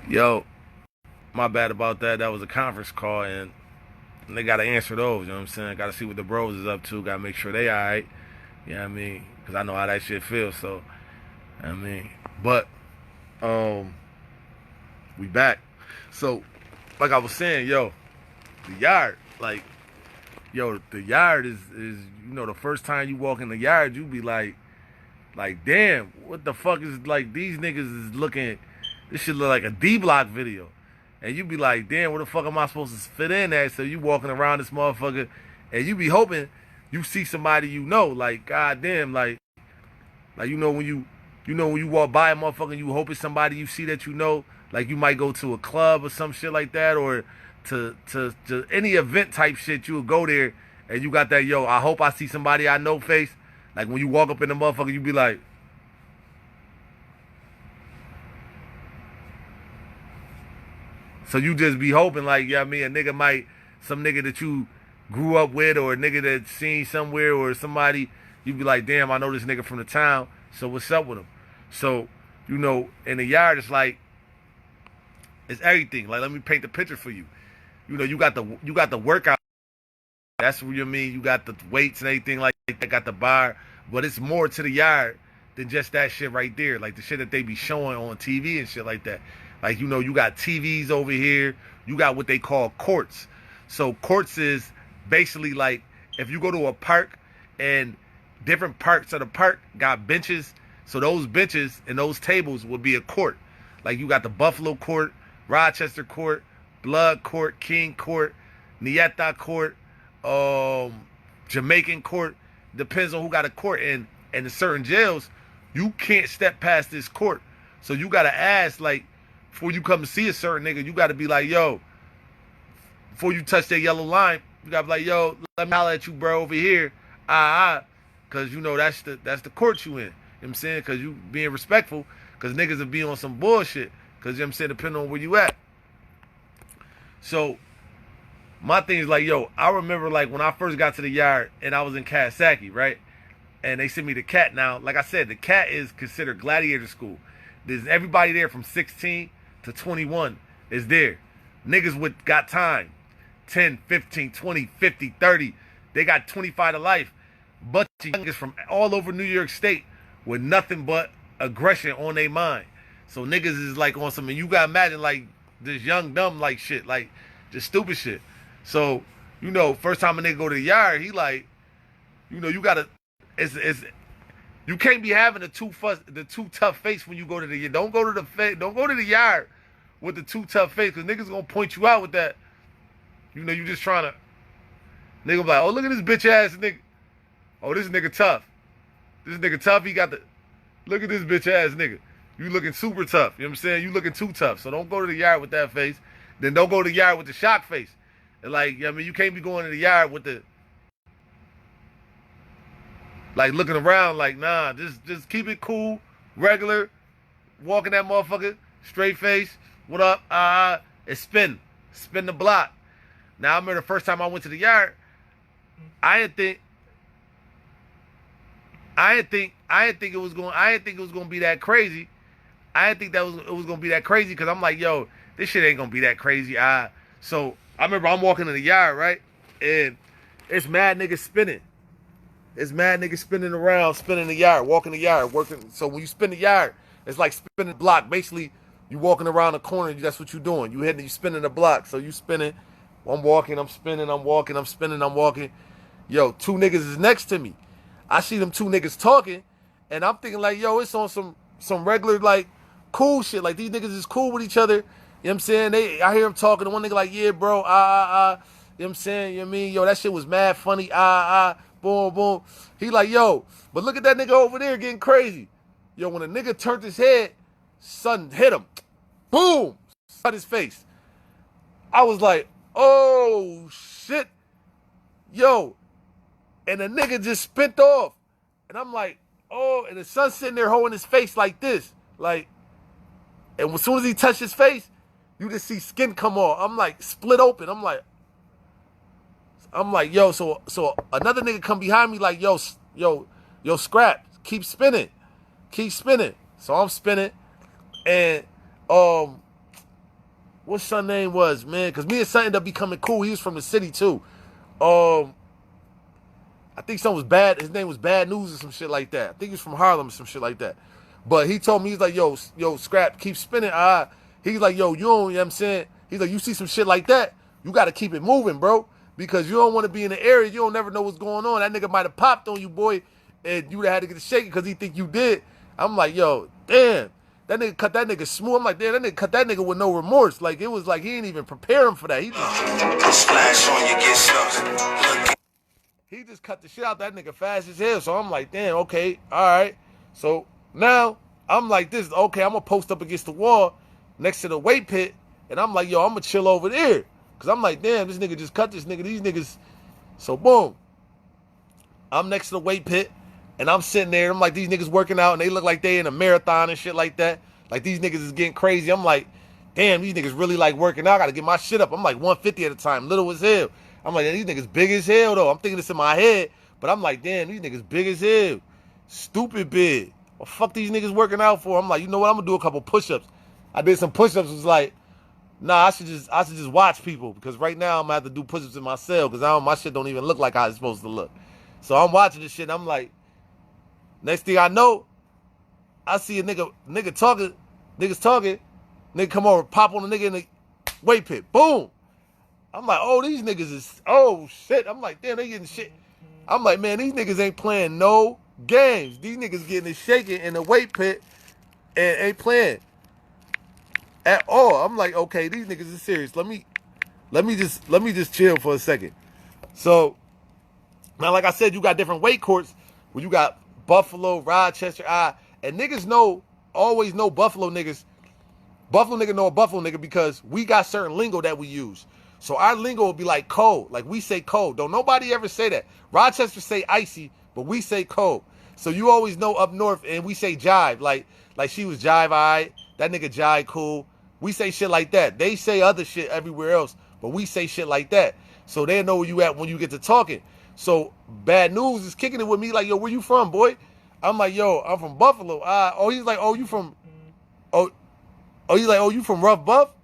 Yo, my bad about that. That was a conference call, and they got to answer those. You know what I'm saying? Got to see what the bros is up to. Got to make sure they all right. You know what I mean? Because I know how that shit feels. So, I mean, but um, we back. So, like I was saying, yo, the yard, like, yo, the yard is the first time you walk in the yard, you be like, damn, what the fuck is like these niggas is looking. This shit look like a D Block video. And you be like, damn, where the fuck am I supposed to fit in at? So you walking around this motherfucker, and you be hoping you see somebody you know, like goddamn, like when you walk by a motherfucker, you hope it's somebody you see that you know, like you might go to a club or some shit like that, or to any event type shit, you would go there and you got that I hope I see somebody I know face. Like when you walk up in the motherfucker, you be like, so you just be hoping, like, yeah, I mean, some nigga that you grew up with, or a nigga that seen somewhere, or somebody, you be like, damn, I know this nigga from the town, so what's up with him? So, in the yard, it's everything. Like, let me paint the picture for you. You got the workout. That's what you mean. You got the weights and everything like that. Got the bar, but it's more to the yard than just that shit right there. Like the shit that they be showing on TV and shit like that. Like you got TVs over here. You got what they call courts. So courts is basically like if you go to a park and different parts of the park got benches. So those benches and those tables would be a court. Like you got the Buffalo Court, Rochester Court, Blood Court, King Court, Nieta Court, Jamaican Court. Depends on who got a court. And in certain jails, you can't step past this court. So you gotta ask, like, before you come to see a certain nigga, you gotta be like, yo, before you touch that yellow line, you gotta be like, yo, let me holler at you, bro, over here. Cause that's the court you in. You know what I'm saying? Cause you being respectful, cause niggas will be on some bullshit. Cause you know what I'm saying, depending on where you at. So my thing is like, yo, I remember like when I first got to the yard and I was in Kasaki, right? And they sent me the cat. Now, like I said, the cat is considered gladiator school. There's everybody there from 16 to 21 is there. Niggas with got time. 10, 15, 20, 50, 30. They got 25 to life. But niggas from all over New York State with nothing but aggression on their mind. So niggas is like on something. You gotta imagine like this young dumb like shit. Like just stupid shit. So, first time a nigga go to the yard, he like, you gotta, it's you can't be having the too tough face when you go to the yard. Don't go to the yard with the too tough face, because niggas gonna point you out with that. You just trying to, nigga be like, oh, look at this bitch ass nigga. Oh, this nigga tough. This nigga tough, look at this bitch ass nigga. You looking super tough. You know what I'm saying? You looking too tough. So don't go to the yard with that face. Then don't go to the yard with the shock face. Like, I mean, you can't be going to the yard with the, like, looking around like, nah, just keep it cool, regular, walking that motherfucker, straight face, what up, and spin the block. Now, I remember the first time I went to the yard, I didn't think it was going to be that crazy. I didn't think it was going to be that crazy, because I'm like, yo, this shit ain't going to be that crazy. So I remember I'm walking in the yard, right? And it's mad niggas spinning. It's mad niggas spinning around, spinning the yard, walking the yard, working. So when you spin the yard, it's like spinning the block. Basically, you walking around the corner, that's what you doing. You spinning the block. So you spinning. I'm walking, I'm spinning, I'm walking, I'm spinning, I'm walking. Yo, two niggas is next to me. I see them two niggas talking, and I'm thinking like, yo, it's on some regular, like, cool shit. Like, these niggas is cool with each other. You know what I'm saying? I hear them talking, and one nigga like, yeah, bro, You know what I'm saying? You know what I mean? Yo, that shit was mad funny. Boom, boom. He like, yo, but look at that nigga over there getting crazy. Yo, when a nigga turned his head, something hit him. Boom! Cut his face. I was like, oh, shit. Yo. And the nigga just spent off. And I'm like, oh, and the son sitting there holding his face like this. Like, and as soon as he touched his face, you just see skin come off. I'm like, split open. I'm like, yo, so another nigga come behind me like, yo, Scrap, keep spinning. So I'm spinning, and What son name was, man? Because me and son ended up becoming cool. He was from the city too. I think something was bad. His name was Bad News or some shit like that. I think he was from Harlem or some shit like that. But he told me, he's like, yo, Scrap, keep spinning. He's like, yo, you know what I'm saying? He's like, you see some shit like that, you got to keep it moving, bro. Because you don't want to be in the area. You don't never know what's going on. That nigga might have popped on you, boy, and you would have had to get it shaken because he think you did. I'm like, yo, damn. That nigga cut that nigga smooth. I'm like, damn, that nigga cut that nigga with no remorse. Like, it was like he didn't even prepare him for that. Splash on you, get stuck. He just cut the shit out that nigga fast as hell. So I'm like, damn, okay, all right. So now I'm like this, okay, I'm gonna post up against the wall next to the weight pit, and I'm like, yo, I'm gonna chill over there. Cause I'm like, damn, this nigga just cut this nigga, these niggas. So boom. I'm next to the weight pit, and I'm sitting there, I'm like, these niggas working out, and they look like they in a marathon and shit like that. Like these niggas is getting crazy. I'm like, damn, these niggas really like working out. I gotta get my shit up. I'm like 150 at a time, little as hell. I'm like, these niggas big as hell, though. I'm thinking this in my head, but I'm like, damn, these niggas big as hell. Stupid big. What the fuck these niggas working out for? I'm like, you know what? I'm gonna do a couple push-ups. I did some push-ups. It was like, nah, I should just watch people because right now I'm gonna have to do push-ups in my cell because my shit don't even look like how it's supposed to look. So I'm watching this shit. And I'm like, next thing I know, I see a niggas talking, nigga come over, pop on the nigga in the weight pit. Boom. I'm like, oh, these niggas is, oh, shit. I'm like, damn, they getting shit. I'm like, man, these niggas ain't playing no games. These niggas getting it shaking in the weight pit and ain't playing at all. I'm like, okay, these niggas is serious. Let me just chill for a second. So, now, like I said, you got different weight courts where you got Buffalo, Rochester, and niggas always know Buffalo niggas. Buffalo nigga know a Buffalo nigga because we got certain lingo that we use. So our lingo will be like cold. Like we say cold. Don't nobody ever say that. Rochester say icy, but we say cold. So you always know up north, and we say jive. Like she was jive, alright. That nigga jive, cool. We say shit like that. They say other shit everywhere else, but we say shit like that. So they know where you at when you get to talking. So Bad News is kicking it with me like, yo, where you from, boy? I'm like, yo, I'm from Buffalo. He's like, oh, you from, he's like, oh, you from Rough Buff?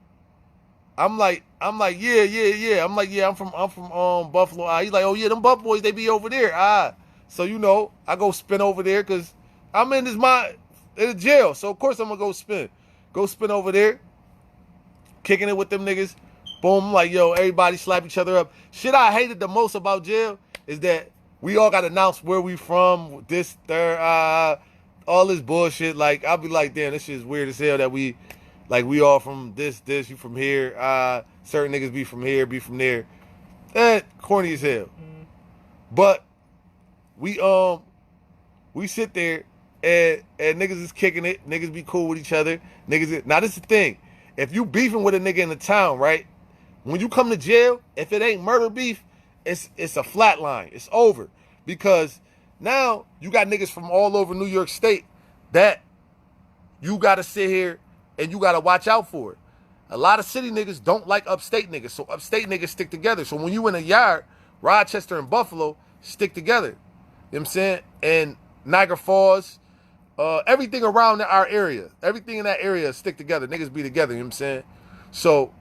I'm like, yeah. I'm like, yeah, I'm from Buffalo. He's like, oh yeah, them Buff boys, they be over there. So you know, I go spin over there because I'm in the jail. So of course I'm gonna go spin over there, kicking it with them niggas. Boom, I'm like, yo, everybody slap each other up. Shit I hated the most about jail is that we all got announced where we from, this, third, all this bullshit. Like, I'll be like, damn, this shit is weird as hell that we all from this, you from here. Certain niggas be from here, be from there. Corny as hell. But we sit there and niggas is kicking it. Niggas be cool with each other. Now this is the thing. If you beefing with a nigga in the town, right? When you come to jail, if it ain't murder beef, it's a flat line. It's over. Because now you got niggas from all over New York State that you got to sit here and you got to watch out for it. A lot of city niggas don't like upstate niggas. So upstate niggas stick together. So when you in a yard, Rochester and Buffalo stick together. You know what I'm saying? And Niagara Falls, everything around our area, everything in that area stick together. Niggas be together, you know what I'm saying? So,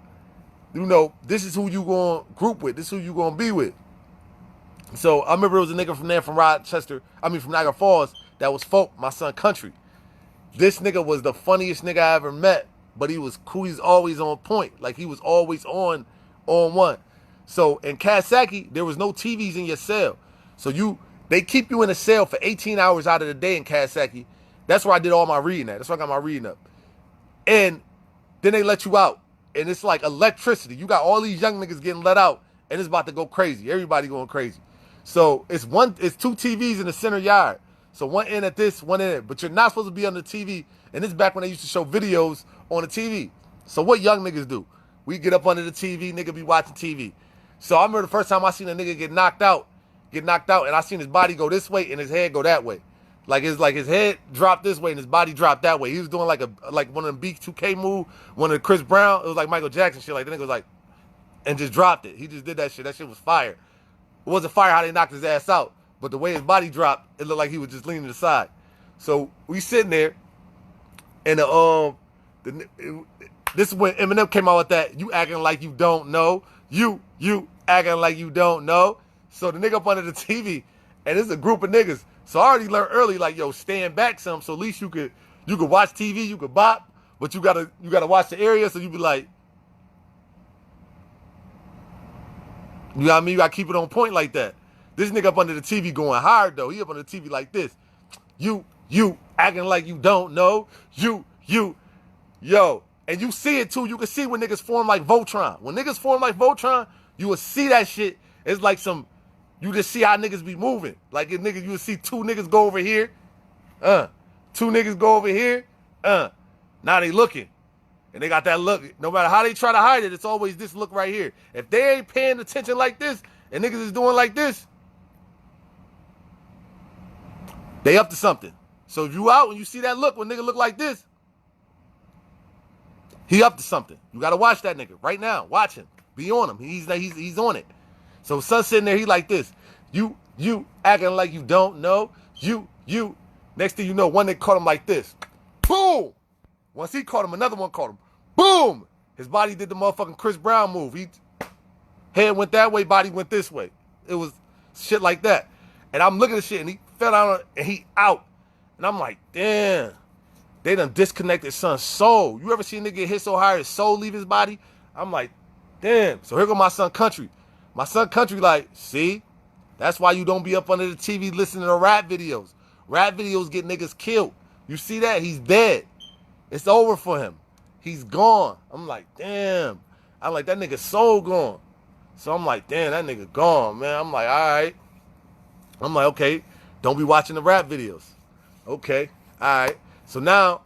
you know, this is who you going to group with. This is who you going to be with. So, I remember there was a nigga from there from Niagara Falls that was folk, my son Country. This nigga was the funniest nigga I ever met, but he was cool. He's always on point. Like, he was always on one. So, in Kasaki, there was no TVs in your cell. So, they keep you in a cell for 18 hours out of the day in Kasaki. That's where I did all my reading at. That's where I got my reading up. And then they let you out. And it's like electricity. You got all these young niggas getting let out, and it's about to go crazy. Everybody going crazy. So it's two TVs in the center yard. So one in at this, one in it. But you're not supposed to be on the TV. And this is back when they used to show videos on the TV. So what young niggas do? We get up under the TV, nigga be watching TV. So I remember the first time I seen a nigga get knocked out, and I seen his body go this way and his head go that way. Like his head dropped this way and his body dropped that way. He was doing like one of them B2K move, one of Chris Brown. It was like Michael Jackson shit. Like the nigga was like, and just dropped it. He just did that shit. That shit was fire. It wasn't fire how they knocked his ass out, but the way his body dropped, it looked like he was just leaning aside. So we sitting there, and This is when Eminem came out with that, you acting like you don't know. You acting like you don't know. So the nigga up under the TV, and it's a group of niggas. So I already learned early, like, yo, stand back some, so at least you could watch TV, you could bop, but you gotta watch the area, so you be like, you know what I mean? You gotta keep it on point like that. This nigga up under the TV going hard though. He up under the TV like this. You acting like you don't know. You, yo. And you see it too. You can see when niggas form like Voltron. When niggas form like Voltron, you will see that shit. It's like you just see how niggas be moving. Like if niggas, you will see two niggas go over here. Two niggas go over here. Now they looking. And they got that look. No matter how they try to hide it, it's always this look right here. If they ain't paying attention like this, and niggas is doing like this, they up to something. So if you out and you see that look, when nigga look like this, he up to something. You gotta watch that nigga right now. Watch him. Be on him. He's on it. So son sitting there, he like this. You acting like you don't know. You. Next thing you know, one nigga caught him like this. Boom. Once he caught him, another one caught him. Boom. His body did the motherfucking Chris Brown move. Head went that way, body went this way. It was shit like that. And I'm looking at shit, and he fell out, and he out. And I'm like, damn. They done disconnected son's soul. You ever see a nigga get hit so hard his soul leave his body? I'm like, damn. So here go my son Country. My son Country like, see? That's why you don't be up under the TV listening to rap videos. Rap videos get niggas killed. You see that? He's dead. It's over for him. He's gone. I'm like, damn. I'm like, that nigga's soul gone. So I'm like, damn, that nigga gone, man. I'm like, all right. I'm like, okay, don't be watching the rap videos. Okay, all right. So now,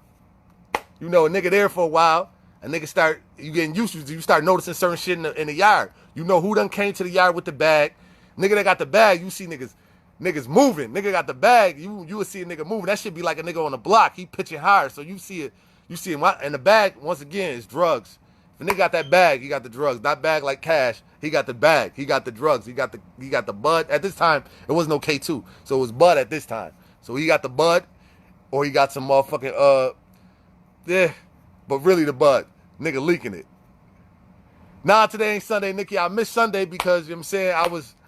you know, a nigga there for a while, a nigga you getting used to it, you start noticing certain shit in the yard. You know who done came to the yard with the bag. Nigga that got the bag, you see niggas moving. Nigga got the bag, you will see a nigga moving. That should be like a nigga on the block. He pitching hard, so you see him. And the bag, once again, is drugs. If a nigga got that bag, he got the drugs. Not bag like cash. He got the bag. He got the drugs. He got the bud. At this time, it was no K2, so it was bud at this time. So he got the bud, or he got some motherfucking but really the bud. Nigga leaking it. Nah, today ain't Sunday, Nikki. I missed Sunday because, you know what I'm saying,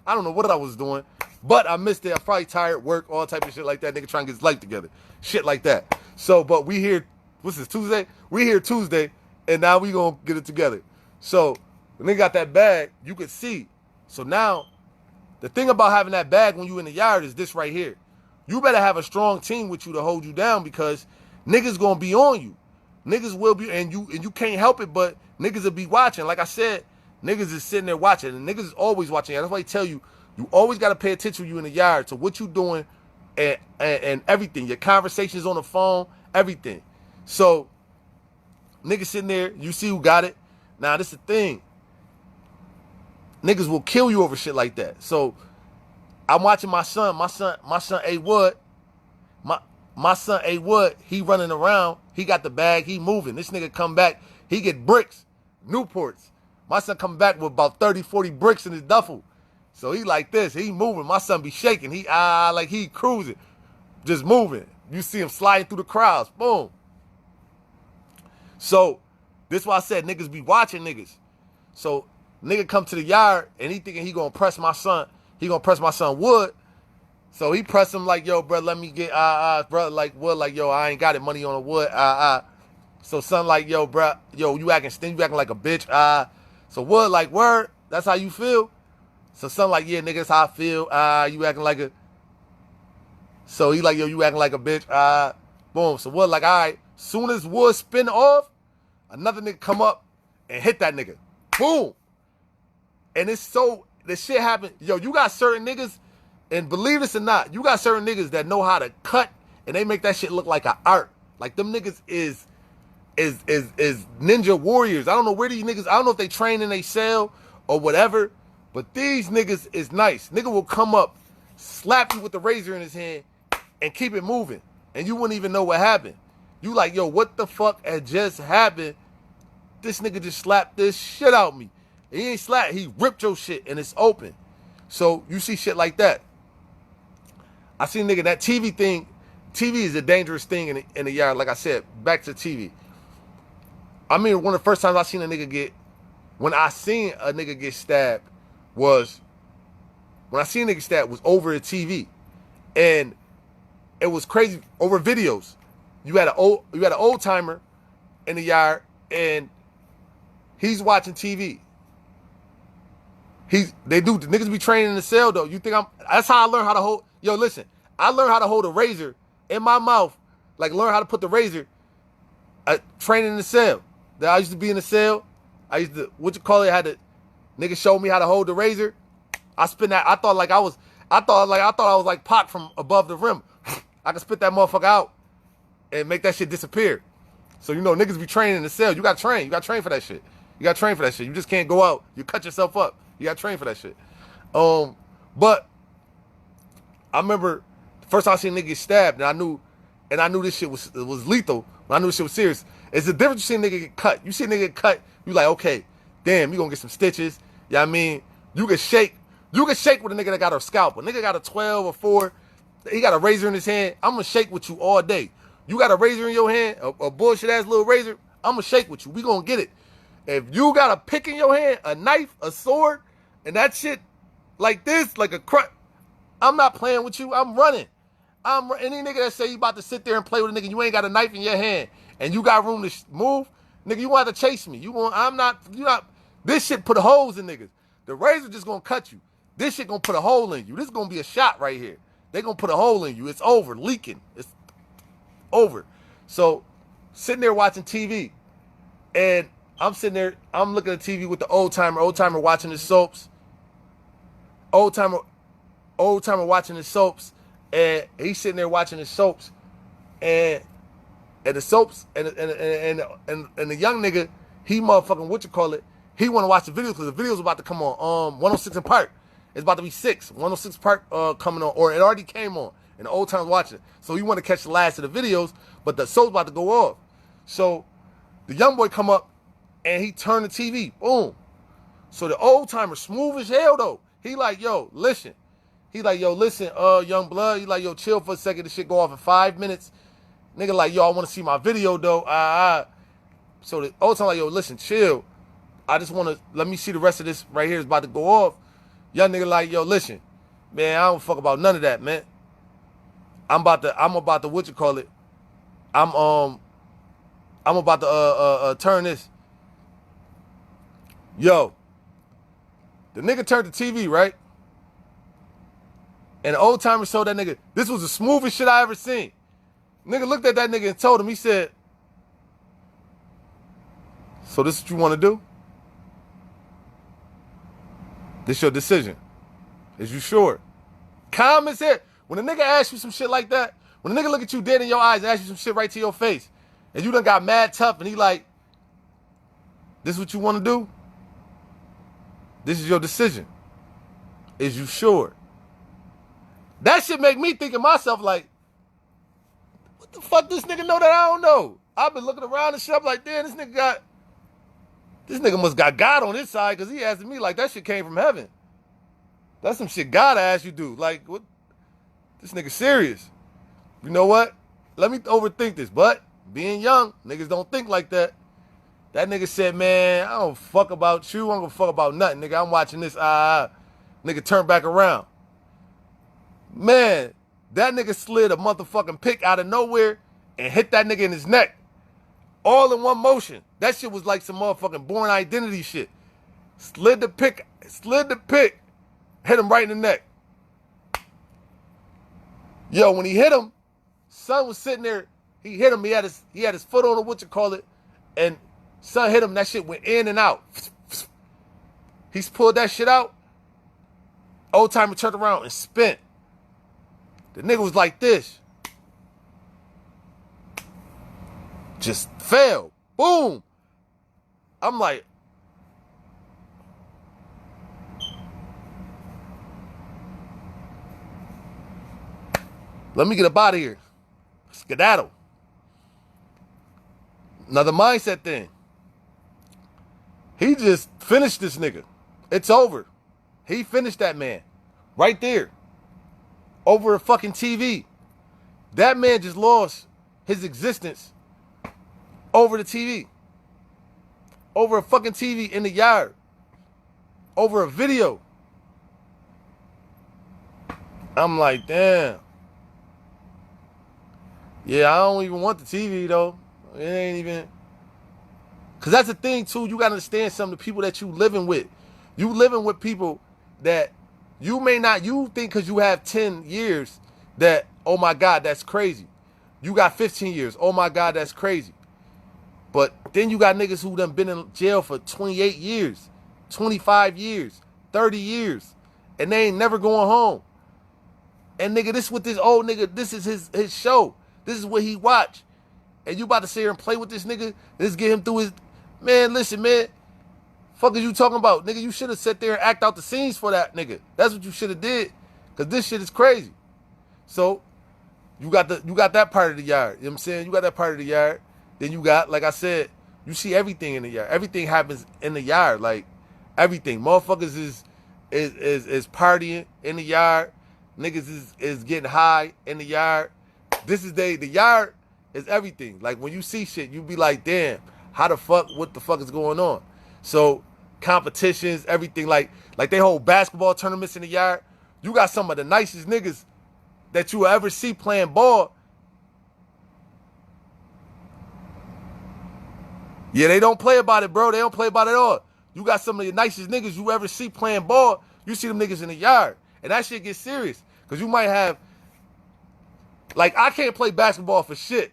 I don't know what I was doing, but I missed it. I'm probably tired, work, all type of shit like that. Nigga trying to get his life together. Shit like that. So, but we here, what's this, Tuesday? We here Tuesday, and now we gonna get it together. So, when they got that bag, you could see. So now, the thing about having that bag when you in the yard is this right here. You better have a strong team with you to hold you down because niggas gonna be on you. Niggas will be, and you can't help it, but niggas will be watching. Like I said, niggas is sitting there watching, and niggas is always watching. That's why I tell you, you always got to pay attention when you in the yard to what you doing and everything. Your conversations on the phone, everything. So, niggas sitting there, you see who got it. Now, this is the thing. Niggas will kill you over shit like that. So, I'm watching my son A. Wood. My son A. Wood, he running around. He got the bag. He moving. This nigga come back. He get bricks, Newports. My son come back with about 30, 40 bricks in his duffel. So he like this. He moving. My son be shaking. Like he cruising. Just moving. You see him sliding through the crowds. Boom. So this why I said niggas be watching niggas. So nigga come to the yard and he thinking he gonna press my son. He gonna press my son Wood. So he pressed him like, yo, bro, let me get, bro, like, Wood, like, yo, I ain't got it, money on the Wood, So son like, yo, bro, yo, you acting like a bitch, So Wood like, word, that's how you feel? So son like, yeah, nigga, that's how I feel, you acting like a, so he like, yo, you acting like a bitch, boom. So Wood like, all right, soon as Wood spin off, another nigga come up and hit that nigga, boom. And it's so, the shit happened, yo, you got certain niggas, and believe this or not, you got certain niggas that know how to cut, and they make that shit look like an art. Like them niggas is ninja warriors. I don't know where these niggas, I don't know if they train in they cell or whatever, but these niggas is nice. Nigga will come up, slap you with the razor in his hand, and keep it moving. And you wouldn't even know what happened. You like, yo, what the fuck had just happened? This nigga just slapped this shit out me. He ain't slapped, he ripped your shit and it's open. So you see shit like that. I seen nigga, that TV thing, TV is a dangerous thing in the yard. Like I said, back to TV. I mean, one of the first times I seen a nigga get stabbed was when I seen a nigga stabbed was over the TV, and it was crazy over videos. You had an old timer in the yard, and he's watching TV. The niggas be training in the cell though. That's how I learned how to hold. Yo, listen, I learned how to hold a razor in my mouth, like learn how to put the razor. Training in the cell. That I used to be in the cell. I had nigga showed me how to hold the razor. I spin that. I thought I was like Pac from above the rim. I could spit that motherfucker out and make that shit disappear. So niggas be training in the cell. You gotta train. You gotta train for that shit. You just can't go out. You cut yourself up. You gotta train for that shit. But I remember the first time I seen a nigga get stabbed, and I knew this shit was lethal. When I knew this shit was serious. It's the difference between a nigga get cut. You see a nigga get cut, you like, okay, damn, you gonna get some stitches. You know what I mean? You can shake with a nigga that got a scalpel. Nigga got a 12 or 4, he got a razor in his hand. I'm gonna shake with you all day. You got a razor in your hand, a bullshit ass little razor, I'm gonna shake with you. We gonna get it. If you got a pick in your hand, a knife, a sword, and that shit like this, like a crutch, I'm not playing with you. I'm running. Any nigga that say you about to sit there and play with a nigga, you ain't got a knife in your hand, and you got room to move, nigga, you want to chase me. This shit put holes in niggas. The razor just gonna cut you. This shit gonna put a hole in you. This is gonna be a shot right here. They gonna put a hole in you. It's over, leaking. It's over. So, sitting there watching TV, and I'm sitting there, I'm looking at TV with the old timer watching his soaps. Old timer watching his soaps, and he's sitting there watching his soaps, and the soaps, and the young nigga, he motherfucking he want to watch the videos because the video's about to come on 106 in Park. It's about to be 106 Park coming on, or it already came on, and the old timer's watching it. So he want to catch the last of the videos, but the soap's about to go off. So the young boy come up, and he turned the TV, boom. So the old timer, smooth as hell though. He like, yo, listen. Young blood. He like, yo, chill for a second. This shit go off in 5 minutes. Nigga like, yo, I want to see my video though. So the old timer like, yo, listen, chill. I just want to, let me see the rest of this right here is about to go off. Young nigga like, yo, listen, man, I don't fuck about none of that, man. I'm about to I'm about to turn this. Yo, the nigga turned the TV, right? And the old timer told that nigga, this was the smoothest shit I ever seen. Nigga looked at that nigga and told him, he said, so this is what you want to do? This your decision. Is you sure? Calm as hell. When a nigga asks you some shit like that, when a nigga look at you dead in your eyes and ask you some shit right to your face, and you done got mad tough, and he like, this is what you want to do? This is your decision. Is you sure? That shit make me think of myself like, what the fuck this nigga know that I don't know? I've been looking around and shit, I'm like, damn, this nigga must got God on his side, because he asking me like that shit came from heaven. That's some shit God asked you to do. Like, what? This nigga serious. You know what? Let me overthink this, but being young, niggas don't think like that. That nigga said, man, I don't fuck about you. I don't fuck about nothing, nigga. I'm watching this. Nigga turn back around. Man, that nigga slid a motherfucking pick out of nowhere and hit that nigga in his neck. All in one motion. That shit was like some motherfucking Born Identity shit. Slid the pick, hit him right in the neck. Yo, when he hit him, son was sitting there, he hit him, he had his foot on the and son hit him, that shit went in and out. He's pulled that shit out. Old timer turned around and spent. The nigga was like this. Just fell. Boom. I'm like, let me get up out of here. Skedaddle. Another mindset thing. He just finished this nigga. It's over. He finished that man. Right there. Over a fucking TV. That man just lost his existence over the TV. over a fucking TV in the yard. Over a video. I'm like, damn. Yeah, I don't even want the TV though. It ain't even. Cause that's the thing too. You gotta understand some of the people that you living with. You living with people that you may not. You think because you have 10 years that, oh my God, that's crazy. You got 15 years. Oh my God, that's crazy. But then you got niggas who done been in jail for 28 years, 25 years, 30 years, and they ain't never going home. And nigga, this with this old nigga, this is his show. This is what he watch. And you about to sit here and play with this nigga? Let's get him through his... Man, listen, man. Fuck is you talking about? Nigga, you should have sat there and act out the scenes for that nigga. That's what you should have did. Because this shit is crazy. So, you got that part of the yard. You know what I'm saying? You got that part of the yard. Then you got, like I said, you see everything in the yard. Everything happens in the yard. Like, everything. Motherfuckers is partying in the yard. Niggas is getting high in the yard. This is the yard is everything. Like when you see shit, you be like, damn, how the fuck, what the fuck is going on? So competitions, everything, like they hold basketball tournaments in the yard. You got some of the nicest niggas that you will ever see playing ball. Yeah, they don't play about it, bro. They don't play about it at all. You got some of the nicest niggas you ever see playing ball. You see them niggas in the yard. And that shit gets serious. Because you might have, like, I can't play basketball for shit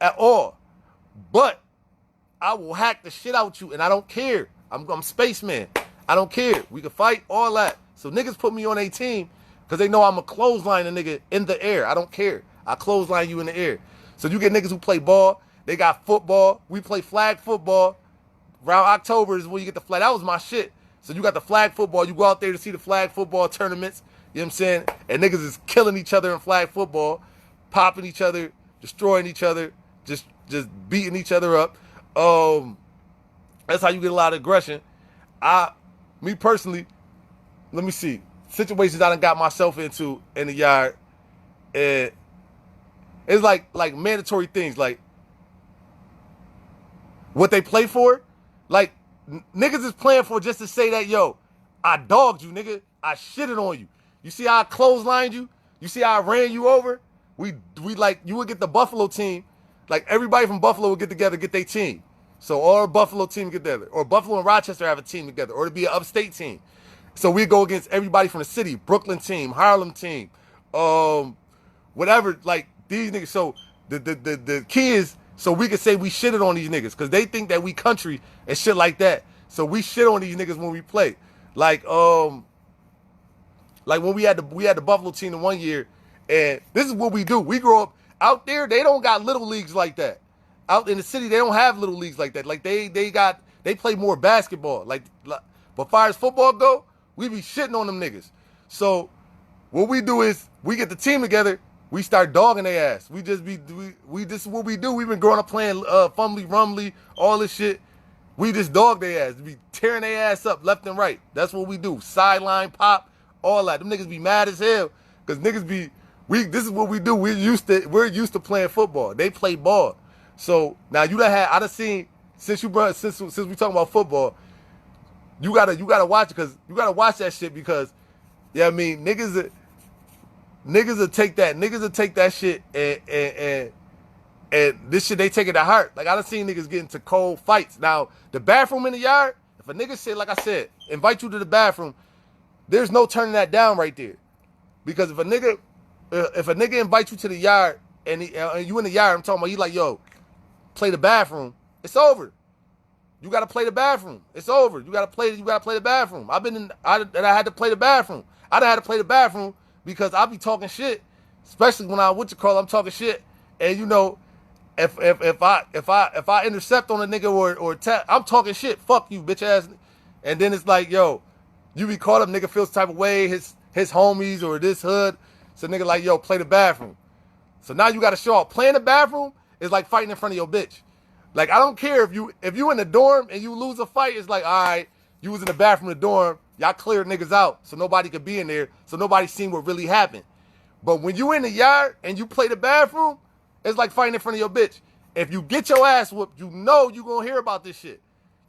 at all. But I will hack the shit out you, and I don't care. I'm spaceman. I don't care. We can fight, all that. So niggas put me on a team because they know I'm a clothesline a nigga in the air. I don't care. I clothesline you in the air. So you get niggas who play ball. They got football. We play flag football. Around October is when you get the flag. That was my shit. So you got the flag football. You go out there to see the flag football tournaments. You know what I'm saying? And niggas is killing each other in flag football, popping each other, destroying each other, just beating each other up. That's how you get a lot of aggression. Me personally, let me see. Situations I done got myself into in the yard. It's like mandatory things. Like, what they play for, like, niggas is playing for just to say that, yo, I dogged you, nigga. I shitted on you. You see how I clotheslined you? You see how I ran you over? We like, you would get the Buffalo team. Like, everybody from Buffalo would get together, get their team. So all Buffalo team get together. Or Buffalo and Rochester have a team together. Or it'd be an upstate team. So we go against everybody from the city. Brooklyn team, Harlem team, whatever, like, these niggas. So the key is, so we can say we shitted on these niggas. Because they think that we country and shit like that. So we shit on these niggas when we play. Like when we had the Buffalo team in one year, and this is what we do. We grow up out there. They don't got little leagues like that. Out in the city, they don't have little leagues like that. Like they play more basketball. Like, but far as football go, we be shitting on them niggas. So what we do is we get the team together. We start dogging their ass. We this is what we do. We've been growing up playing Fumbly Rumbly, all this shit. We just dog their ass. We tearing their ass up left and right. That's what we do. Sideline pop, all that. Them niggas be mad as hell. Cause niggas this is what we do. We're used to playing football. They play ball. So now I done seen, since we talking about football, you gotta watch it, cause you gotta watch that shit, because, yeah, I mean, niggas will take that shit and this shit, they take it to heart. Like, I done seen niggas get into cold fights. Now, the bathroom in the yard, if a nigga say, like I said, invite you to the bathroom, there's no turning that down right there. Because if a nigga invites you to the yard and you in the yard, I'm talking about, he like, yo, play the bathroom, it's over. You gotta play the bathroom. It's over. You gotta play the bathroom. I had to play the bathroom. I done had to play the bathroom because I be talking shit, especially when I'm talking shit, and you know, if I intercept on a nigga or tap, I'm talking shit. Fuck you, bitch ass. And then it's like, yo, you be caught up, nigga feels type of way, his homies or this hood. So nigga like, yo, play the bathroom. So now you gotta show up. Playing the bathroom is like fighting in front of your bitch. Like, I don't care if you in the dorm and you lose a fight, it's like, all right, you was in the bathroom in the dorm, y'all cleared niggas out so nobody could be in there, so nobody seen what really happened. But when you in the yard and you play the bathroom, it's like fighting in front of your bitch. If you get your ass whooped, you know you gonna hear about this shit.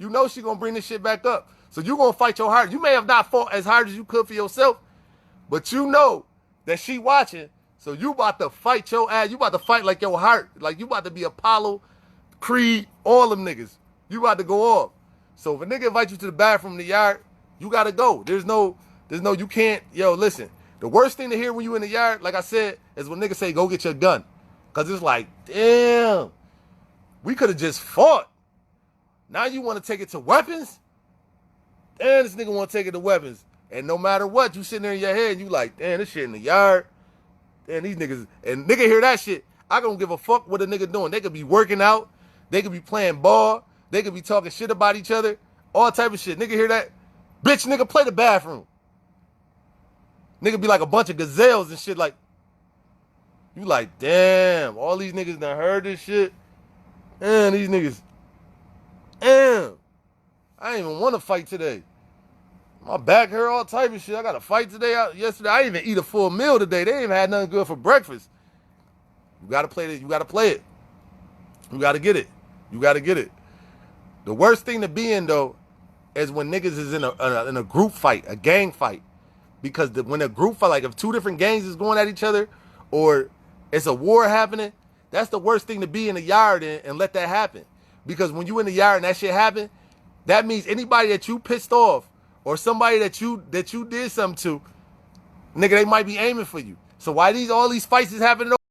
you know she gonna bring this shit back up. So you gonna fight your heart. You may have not fought as hard as you could for yourself, but you know that she watching. So you about to fight your ass. You about to fight like your heart. Like you about to be Apollo, Creed, all them niggas. You about to go off. So if a nigga invite you to the bathroom in the yard, you gotta go. There's no, you can't, yo, listen. The worst thing to hear when you in the yard, like I said, is when niggas say, go get your gun. Cause it's like, damn, we could have just fought. Now you want to take it to weapons? Damn, this nigga want to take it to weapons. And no matter what, you sitting there in your head, you like, damn, this shit in the yard. Damn, these niggas, and nigga hear that shit, I don't give a fuck what a nigga doing. They could be working out. They could be playing ball. They could be talking shit about each other. All type of shit. Nigga hear that? Bitch, nigga, play the bathroom. Nigga be like a bunch of gazelles and shit like, you like, damn, all these niggas done heard this shit. Damn, these niggas, damn. I didn't even want to fight today. My back hurt, all type of shit. I got to fight today. Yesterday, I didn't even eat a full meal today. They ain't even had nothing good for breakfast. You got to play it. You got to play it. You got to get it. You got to get it. The worst thing to be in, though, is when niggas is in a group fight, a gang fight. Because when a group fight, like if two different gangs is going at each other or it's a war happening, that's the worst thing to be in the yard and let that happen. Because when you in the yard and that shit happen, that means anybody that you pissed off or somebody that you did something to, nigga, they might be aiming for you. So why all these fights is happening